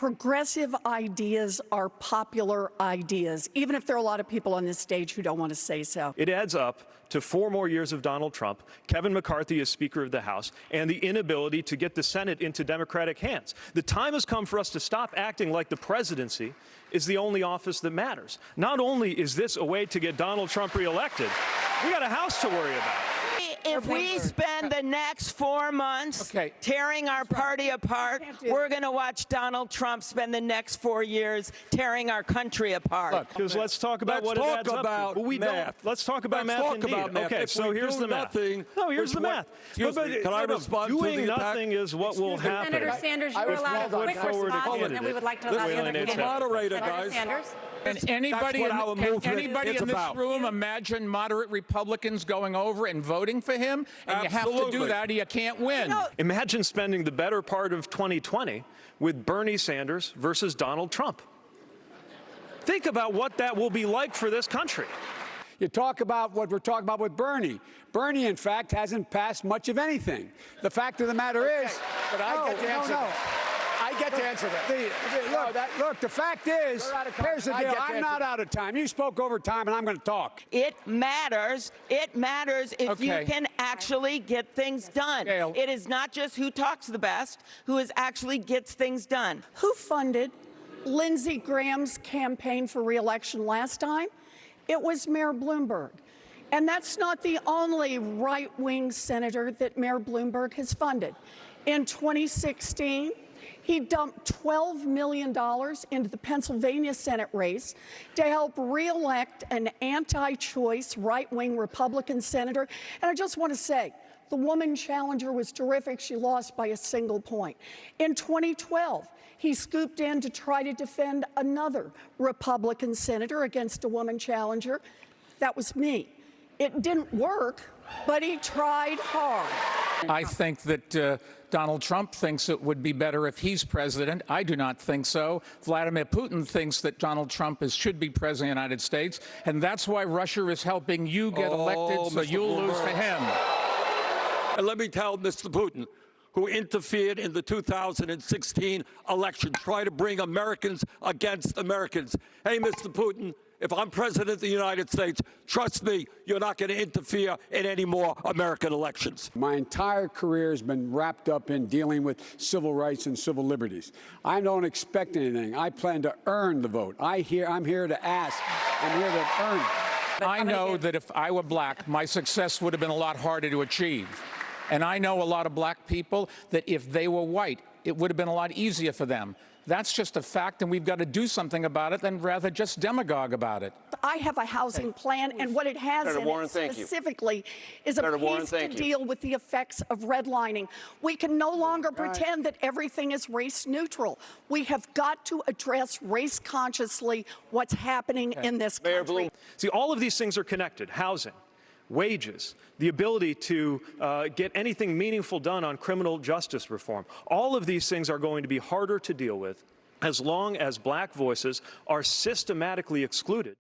progressive ideas are popular ideas, even if there are a lot of people on this stage who don't want to say so. It adds up to 4 more years of Donald Trump, Kevin McCarthy as Speaker of the House, and the inability to get the Senate into Democratic hands. The time has come for us to stop acting like the presidency is the only office that matters. Not only is this a way to get Donald Trump reelected, we got a House to worry about. If we spend the next 4 months tearing our party apart, we're going to watch Donald Trump spend the next 4 years tearing our country apart. Because let's talk about what it adds up to. But we don't. Let's talk about math indeed. Okay, so here's the math. No, here's the math. Excuse me, can I respond to the doing nothing is what will happen. Senator Sanders, you're allowed a quick response, and we would like to allow the other candidate. Moderator, Senator guys. Sanders? Can anybody in this room imagine moderate Republicans going over and voting for him? And you have to do that or you can't win. Imagine spending the better part of 2020 with Bernie Sanders versus Donald Trump. Think about what that will be like for this country. You talk about what we're talking about with Bernie. Bernie, in fact, hasn't passed much of anything. The fact of the matter is... But I get to answer that. I get to answer that. Look, the fact is, here's the deal. I'm not out of time. You spoke over time, and I'm going to talk. It matters. It matters if you can actually get things done. It is not just who talks the best, who actually gets things done. Who funded Lindsey Graham's campaign for re-election last time? It was Mayor Bloomberg. And that's not the only right-wing senator that Mayor Bloomberg has funded. In 2016, he dumped $12 million into the Pennsylvania Senate race to help re-elect an anti-choice right-wing Republican senator. And I just want to say, the woman challenger was terrific. She lost by a single point. In 2012, he scooped in to try to defend another Republican senator against a woman challenger. That was me. It didn't work, but he tried hard. I think that Donald Trump thinks it would be better if he's president. I do not think so. Vladimir Putin thinks that Donald Trump should be president of the United States, and that's why Russia is helping you get elected so you'll lose to him. And let me tell Mr. Putin, who interfered in the 2016 election, try to bring Americans against Americans. Hey, Mr. Putin, if I'm president of the United States, trust me, you're not going to interfere in any more American elections. My entire career has been wrapped up in dealing with civil rights and civil liberties. I don't expect anything. I plan to earn the vote. I'm here to ask. I'm here to earn it. I know that if I were black, my success would have been a lot harder to achieve. And I know a lot of black people that if they were white, it would have been a lot easier for them. That's just a fact, and we've got to do something about it than rather just demagogue about it. I have a housing plan, and what it has in it specifically is a piece to deal with the effects of redlining. We can no longer pretend that everything is race neutral. We have got to address race consciously what's happening in this country. See, all of these things are connected. Housing, wages, the ability to get anything meaningful done on criminal justice reform. All of these things are going to be harder to deal with as long as black voices are systematically excluded.